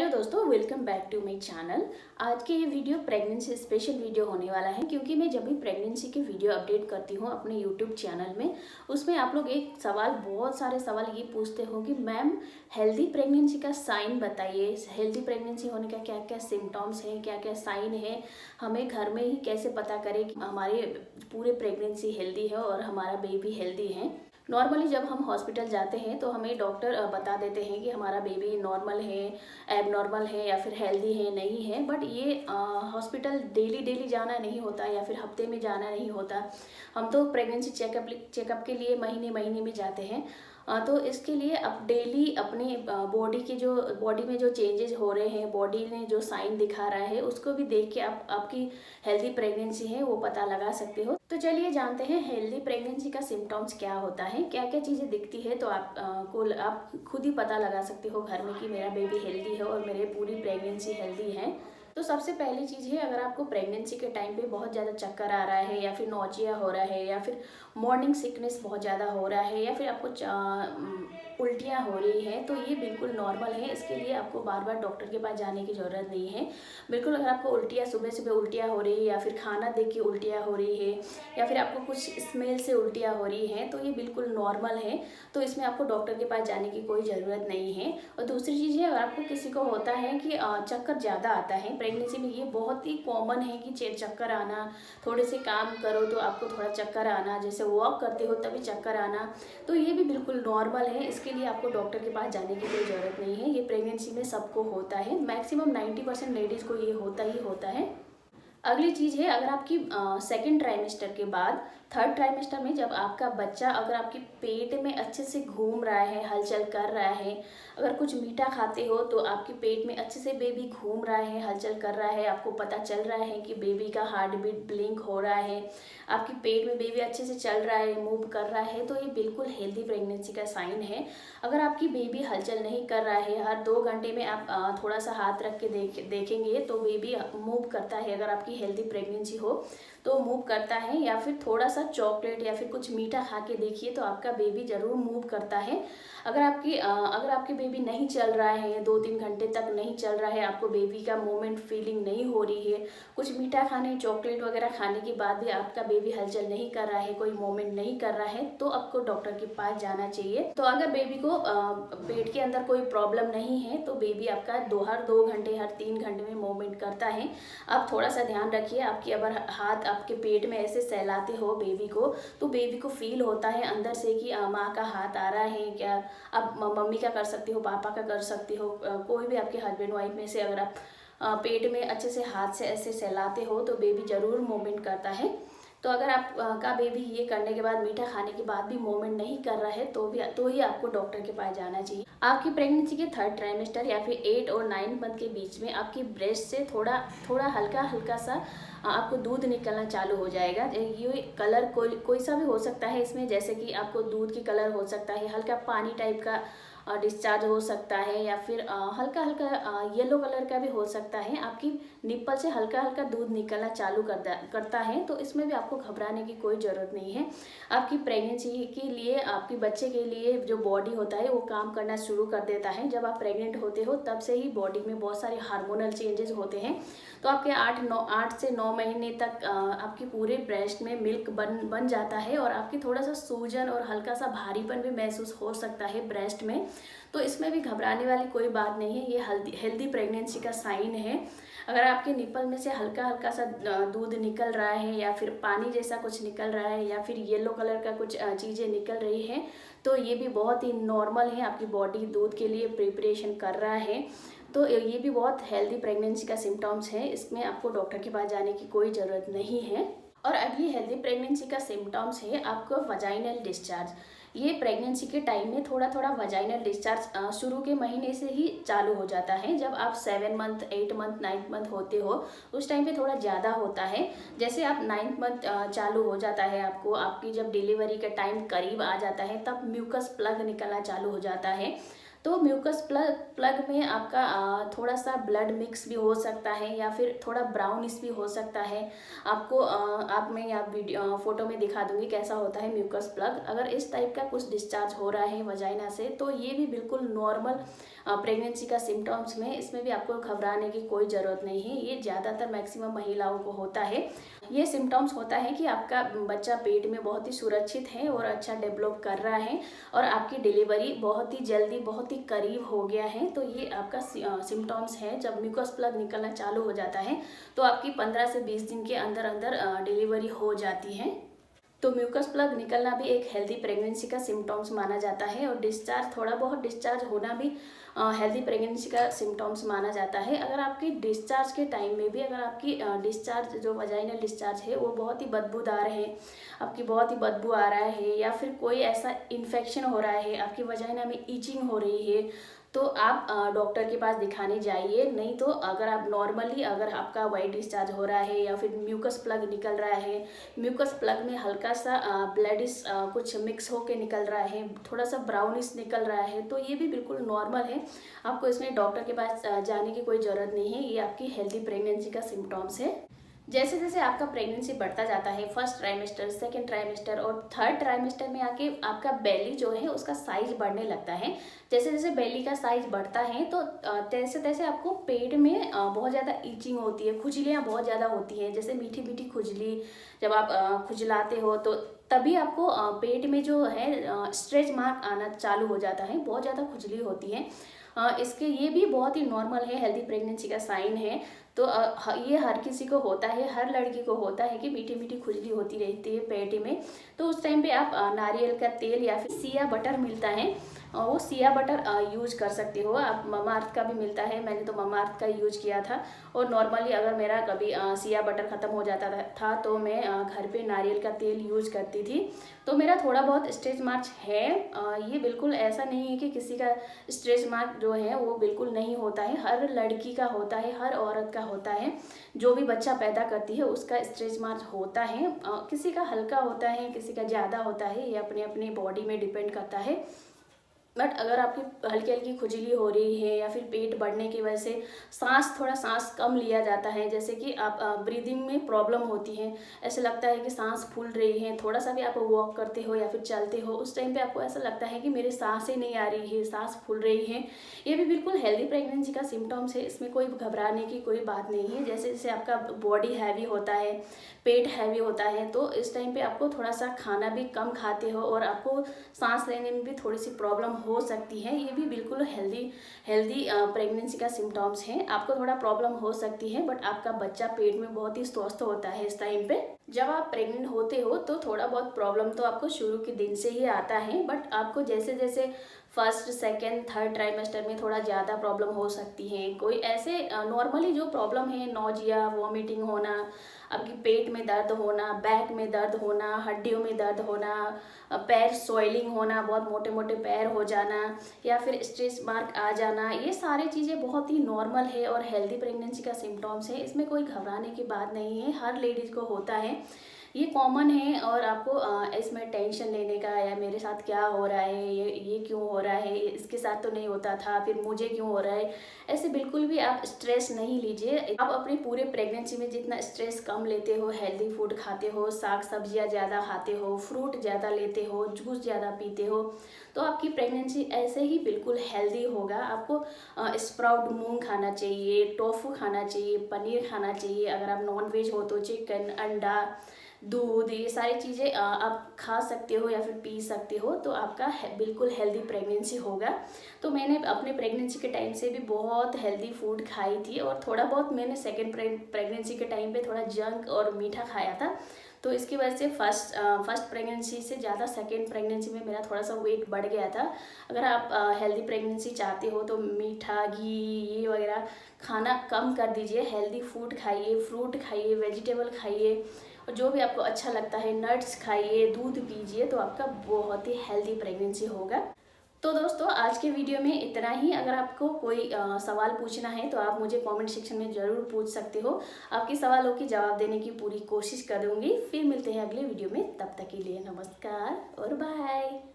Hello दोस्तों, welcome back to my channel. आज के ये वीडियो प्रेगनेंसी स्पेशल वीडियो होने वाला है, क्योंकि मैं जब भी प्रेगनेंसी की वीडियो अपडेट करती हूँ अपने यूट्यूब चैनल में, उसमें आप लोग एक सवाल, बहुत सारे सवाल ये पूछते हो कि मैम हेल्दी प्रेगनेंसी का साइन बताइए, हेल्दी प्रेगनेंसी होने का क्या क्या सिम्टम्स हैं, क्या क्या साइन है, हमें घर में ही कैसे पता करें कि हमारे पूरे प्रेगनेंसी हेल्दी है और हमारा बेबी हेल्दी है। नॉर्मली जब हम हॉस्पिटल जाते हैं तो हमें डॉक्टर बता देते हैं कि हमारा बेबी नॉर्मल है, एबनॉर्मल है या फिर हेल्दी है, नहीं है। बट ये हॉस्पिटल डेली डेली जाना नहीं होता या फिर हफ्ते में जाना नहीं होता। हम तो प्रेगनेंसी चेकअप के लिए महीने महीने में जाते हैं। तो इसके लिए अब डेली अपने बॉडी में जो चेंजेस हो रहे हैं, बॉडी ने जो साइन दिखा रहा है, उसको भी देख के आप आपकी हेल्दी प्रेगनेंसी है वो पता लगा सकते हो। तो चलिए जानते हैं हेल्दी प्रेगनेंसी का सिम्टम्स क्या होता है, क्या क्या चीज़ें दिखती है, तो आप खुद ही पता लगा सकते हो घर में कि मेरा बेबी हेल्दी है और मेरे पूरी प्रेगनेंसी हेल्दी है। तो सबसे पहली चीज़ है, अगर आपको प्रेगनेंसी के टाइम पे बहुत ज़्यादा चक्कर आ रहा है या फिर नौचिया हो रहा है या फिर मॉर्निंग सिकनेस बहुत ज़्यादा हो रहा है या फिर आपको उल्टियाँ हो रही हैं, तो ये बिल्कुल नॉर्मल है। इसके लिए आपको बार बार डॉक्टर के पास जाने की ज़रूरत नहीं है। बिल्कुल अगर आपको उल्टियाँ, सुबह सुबह उल्टियाँ हो रही है या फिर खाना देख के उल्टियाँ हो रही है या फिर आपको कुछ स्मेल से उल्टियाँ हो रही हैं, तो ये बिल्कुल नॉर्मल है। तो इसमें आपको डॉक्टर के पास जाने की कोई ज़रूरत नहीं है। और दूसरी चीज़ है, अगर आपको किसी को होता है कि चक्कर ज़्यादा आता है प्रेगनेंसी में, ये बहुत ही कॉमन है कि चक्कर आना, थोड़े से काम करो तो आपको थोड़ा चक्कर आना, जैसे वॉक करते हो तभी चक्कर आना, तो ये भी बिल्कुल नॉर्मल है। इसके लिए आपको डॉक्टर के पास जाने की कोई ज़रूरत नहीं है। ये प्रेगनेंसी में सबको होता है, मैक्सिमम 90% लेडीज़ को ये होता ही होता है। अगली चीज़ है, अगर आपकी सेकेंड ट्राइमेस्टर के बाद थर्ड ट्राइमेस्टर में जब आपका बच्चा अगर आपके पेट में अच्छे से घूम रहा है, हलचल कर रहा है, अगर कुछ मीठा खाते हो तो आपके पेट में अच्छे से बेबी घूम रहा है, हलचल कर रहा है, आपको पता चल रहा है कि बेबी का हार्ट बीट ब्लिंक हो रहा है, आपके पेट में बेबी अच्छे से चल रहा है, मूव कर रहा है, तो ये बिल्कुल हेल्दी प्रेगनेंसी का साइन है। अगर आपकी बेबी हलचल नहीं कर रहा है, हर 2 घंटे में आप थोड़ा सा हाथ रख के देखेंगे तो बेबी मूव करता है, अगर आपकी हेल्दी प्रेगनेंसी हो तो मूव करता है, या फिर थोड़ा सा चॉकलेट या फिर कुछ मीठा खा के देखिए तो आपका बेबी ज़रूर मूव करता है। अगर आपकी बेबी नहीं चल रहा है, 2-3 घंटे तक नहीं चल रहा है, आपको बेबी का मूवमेंट फीलिंग नहीं हो रही है, कुछ मीठा खाने, चॉकलेट वगैरह खाने के बाद भी आपका बेबी हलचल नहीं कर रहा है, कोई मूवमेंट नहीं कर रहा है, तो आपको डॉक्टर के पास जाना चाहिए। तो अगर बेबी को पेट के अंदर कोई प्रॉब्लम नहीं है तो बेबी आपका हर 2 घंटे, हर 3 घंटे में मूवमेंट करता है। आप थोड़ा सा ध्यान रखिए, आपकी अगर हाथ आपके पेट में ऐसे सहलाते हो बेबी को, तो बेबी को फील होता है अंदर से कि माँ का हाथ आ रहा है क्या। आप मम्मी का कर सकती हो, पापा का कर सकती हो, कोई भी आपके हस्बैंड वाइफ में से अगर आप पेट में अच्छे से हाथ से ऐसे सहलाते हो तो बेबी ज़रूर मूवमेंट करता है। तो अगर का बेबी ये करने के बाद, मीठा खाने के बाद भी मूवमेंट नहीं कर रहा है तो ही आपको डॉक्टर के पास जाना चाहिए। आपकी प्रेगनेंसी के थर्ड ट्राइमेस्टर या फिर 8 और 9 मंथ के बीच में आपकी ब्रेस्ट से थोड़ा थोड़ा हल्का हल्का सा आपको दूध निकलना चालू हो जाएगा। ये कलर कोई सा भी हो सकता है इसमें, जैसे कि आपको दूध की कलर हो सकता है, हल्का पानी टाइप का डिस्चार्ज हो सकता है, या फिर हल्का हल्का येलो कलर का भी हो सकता है। आपकी निप्पल से हल्का हल्का दूध निकलना चालू करता है, तो इसमें भी आपको घबराने की कोई ज़रूरत नहीं है। आपकी प्रेगनेंसी के लिए, आपके बच्चे के लिए जो बॉडी होता है वो काम करना शुरू कर देता है। जब आप प्रेग्नेंट होते हो तब से ही बॉडी में बहुत सारे हार्मोनल चेंजेस होते हैं। तो आपके 8 से 9 महीने तक आपकी पूरे ब्रेस्ट में मिल्क बन जाता है और आपकी थोड़ा सा सूजन और हल्का सा भारीपन भी महसूस हो सकता है ब्रेस्ट में। तो इसमें भी घबराने वाली कोई बात नहीं है, ये हेल्दी प्रेगनेंसी का साइन है। अगर आपके निपल में से हल्का हल्का सा दूध निकल रहा है या फिर पानी जैसा कुछ निकल रहा है या फिर येलो कलर का कुछ चीज़ें निकल रही हैं, तो ये भी बहुत ही नॉर्मल है, आपकी बॉडी दूध के लिए प्रिपरेशन कर रहा है। तो ये भी बहुत हेल्दी प्रेगनेंसी का सिम्टम्स है, इसमें आपको डॉक्टर के पास जाने की कोई ज़रूरत नहीं है। और अगली हेल्दी प्रेगनेंसी का सिम्टम्स है आपको वजाइनल डिस्चार्ज। ये प्रेगनेंसी के टाइम में थोड़ा थोड़ा वजाइनल डिस्चार्ज शुरू के महीने से ही चालू हो जाता है। जब आप 7 मंथ, 8 मंथ, 9 मंथ होते हो उस टाइम पे थोड़ा ज़्यादा होता है। जैसे आप 9th मंथ चालू हो जाता है, आपकी जब डिलीवरी का टाइम करीब आ जाता है तब म्यूकस प्लग निकलना चालू हो जाता है। तो म्यूकस प्लग में आपका थोड़ा सा ब्लड मिक्स भी हो सकता है या फिर थोड़ा ब्राउनिश भी हो सकता है। आपको आप मैं यहाँ वीडियो फोटो में दिखा दूंगी कैसा होता है म्यूकस प्लग। अगर इस टाइप का कुछ डिस्चार्ज हो रहा है वजाइना से तो ये भी बिल्कुल नॉर्मल प्रेगनेंसी का सिम्टम्स में, इसमें भी आपको घबराने की कोई ज़रूरत नहीं है। ये ज़्यादातर मैक्सिमम महिलाओं को होता है। ये सिम्टम्स होता है कि आपका बच्चा पेट में बहुत ही सुरक्षित है और अच्छा डेवलप कर रहा है और आपकी डिलीवरी बहुत ही जल्दी बहुत ही करीब हो गया है। तो ये आपका सिम्टम्स है। जब म्यूकस प्लग निकलना चालू हो जाता है तो आपकी 15 से 20 दिन के अंदर अंदर डिलीवरी हो जाती है। तो म्यूकस प्लग निकलना भी एक हेल्दी प्रेगनेंसी का सिम्टम्स माना जाता है और डिस्चार्ज, थोड़ा बहुत डिस्चार्ज होना भी हेल्दी प्रेगनेंसी का सिम्टम्स माना जाता है। अगर आपकी डिस्चार्ज के टाइम में भी अगर आपकी डिस्चार्ज जो वजाइनल डिस्चार्ज है वो बहुत ही बदबूदार है, आपकी बहुत ही बदबू आ रहा है या फिर कोई ऐसा इन्फेक्शन हो रहा है, आपकी वजाइना में ईचिंग हो रही है, तो आप डॉक्टर के पास दिखाने जाइए। नहीं तो अगर आप नॉर्मली अगर आपका वाइट डिस्चार्ज हो रहा है या फिर म्यूकस प्लग निकल रहा है, म्यूकस प्लग में हल्का सा ब्लडिश कुछ मिक्स होके निकल रहा है, थोड़ा सा ब्राउनिश निकल रहा है, तो ये भी बिल्कुल नॉर्मल है। आपको इसमें डॉक्टर के पास जाने की कोई ज़रूरत नहीं है। ये आपकी हेल्दी प्रेगनेंसी का सिम्टम्स है। जैसे जैसे आपका प्रेगनेंसी बढ़ता जाता है, फर्स्ट ट्राइमेस्टर, सेकेंड ट्राइमेस्टर और थर्ड ट्राइमेस्टर में आके आपका बेली जो है उसका साइज बढ़ने लगता है। जैसे जैसे बेली का साइज बढ़ता है तो तैसे तैसे आपको पेट में बहुत ज़्यादा ईचिंग होती है, खुजलियाँ बहुत ज़्यादा होती हैं। जैसे मीठी मीठी खुजली जब आप खुजलाते हो तो तभी आपको पेट में जो है स्ट्रेच मार्क आना चालू हो जाता है, बहुत ज़्यादा खुजली होती है। इसके ये भी बहुत ही नॉर्मल है, हेल्दी प्रेगनेंसी का साइन है। तो ये हर किसी को होता है, हर लड़की को होता है कि मीठी मीठी खुजली होती रहती है पेट में। तो उस टाइम पे आप नारियल का तेल या फिर सिया बटर मिलता है, वो सिया बटर यूज कर सकते हो। आप ममा अर्थ का भी मिलता है, मैंने तो ममा अर्थ का यूज किया था। और नॉर्मली अगर मेरा कभी सिया बटर ख़त्म हो जाता था तो मैं घर पे नारियल का तेल यूज करती थी। तो मेरा थोड़ा बहुत स्ट्रेच मार्क है। ये बिल्कुल ऐसा नहीं है कि किसी का स्ट्रेच मार्क जो है वो बिल्कुल नहीं होता है, हर लड़की का होता है, हर औरत का होता है। जो भी बच्चा पैदा करती है उसका स्ट्रेच मार्क होता है। किसी का हल्का होता है, किसी का ज़्यादा होता है, ये अपने अपने बॉडी में डिपेंड करता है। बट अगर आपकी हल्की हल्की खुजली हो रही है या फिर पेट बढ़ने की वजह से सांस कम लिया जाता है, जैसे कि आप ब्रीदिंग में प्रॉब्लम होती है, ऐसे लगता है कि सांस फूल रही है, थोड़ा सा भी आप वॉक करते हो या फिर चलते हो उस टाइम पे आपको ऐसा लगता है कि मेरी सांसें नहीं आ रही है, सांस फूल रही है, ये भी बिल्कुल हेल्दी प्रेगनेंसी का सिम्टम्स है। इसमें कोई घबराने की कोई बात नहीं है। जैसे जैसे आपका बॉडी हैवी होता है, पेट हैवी होता है, तो इस टाइम पे आपको थोड़ा सा खाना भी कम खाते हो और आपको सांस लेने में भी थोड़ी सी प्रॉब्लम हो सकती है। ये भी बिल्कुल हेल्दी प्रेगनेंसी का सिम्टम्स है। आपको थोड़ा प्रॉब्लम हो सकती है बट आपका बच्चा पेट में बहुत ही स्वस्थ होता है इस टाइम पे। जब आप प्रेग्नेंट होते हो तो थोड़ा बहुत प्रॉब्लम तो आपको शुरू के दिन से ही आता है, बट आपको जैसे जैसे फर्स्ट सेकेंड थर्ड ट्राइमेस्टर में थोड़ा ज़्यादा प्रॉब्लम हो सकती है। कोई ऐसे नॉर्मली जो प्रॉब्लम है, नोजिया, वॉमिटिंग होना, आपकी पेट में दर्द होना, बैक में दर्द होना, हड्डियों में दर्द होना, पैर स्वेलिंग होना, बहुत मोटे मोटे पैर हो जाना या फिर स्ट्रेच मार्क आ जाना, ये सारी चीज़ें बहुत ही नॉर्मल है और हेल्दी प्रेगनेंसी का सिम्टम्स है। इसमें कोई घबराने की बात नहीं है, हर लेडीज़ को होता है, ये कॉमन है। और आपको इसमें टेंशन लेने का या मेरे साथ क्या हो रहा है, ये क्यों हो रहा है, इसके साथ तो नहीं होता था, फिर मुझे क्यों हो रहा है, ऐसे बिल्कुल भी आप स्ट्रेस नहीं लीजिए। आप अपनी पूरे प्रेगनेंसी में जितना स्ट्रेस कम लेते हो, हेल्दी फूड खाते हो, साग सब्जियां ज़्यादा खाते हो, फ्रूट ज़्यादा लेते हो, जूस ज़्यादा पीते हो, तो आपकी प्रेगनेंसी ऐसे ही बिल्कुल हेल्दी होगा। आपको स्प्राउट मूंग खाना चाहिए, टोफू खाना चाहिए, पनीर खाना चाहिए। अगर आप नॉन वेज हो तो चिकन, अंडा, दूध, ये सारी चीज़ें आप खा सकते हो या फिर पी सकते हो, तो आपका बिल्कुल हेल्दी प्रेगनेंसी होगा। तो मैंने अपने प्रेगनेंसी के टाइम से भी बहुत हेल्दी फूड खाई थी और थोड़ा बहुत मैंने सेकेंड प्रेगनेंसी के टाइम पे थोड़ा जंक और मीठा खाया था। तो इसकी वजह से फर्स्ट प्रेगनेंसी से ज़्यादा सेकेंड प्रेगनेंसी में मेरा थोड़ा सा वेट बढ़ गया था। अगर आप हेल्दी प्रेगनेंसी चाहते हो तो मीठा, घी, ये वगैरह खाना कम कर दीजिए, हेल्दी फूड खाइए, फ्रूट खाइए, वेजिटेबल खाइए और जो भी आपको अच्छा लगता है, नट्स खाइए, दूध पीजिए, तो आपका बहुत ही हेल्दी प्रेगनेंसी होगा। तो दोस्तों आज के वीडियो में इतना ही। अगर आपको कोई सवाल पूछना है तो आप मुझे कमेंट सेक्शन में ज़रूर पूछ सकते हो। आपके सवालों की जवाब देने की पूरी कोशिश करूँगी। फिर मिलते हैं अगले वीडियो में, तब तक के लिए नमस्कार और बाय।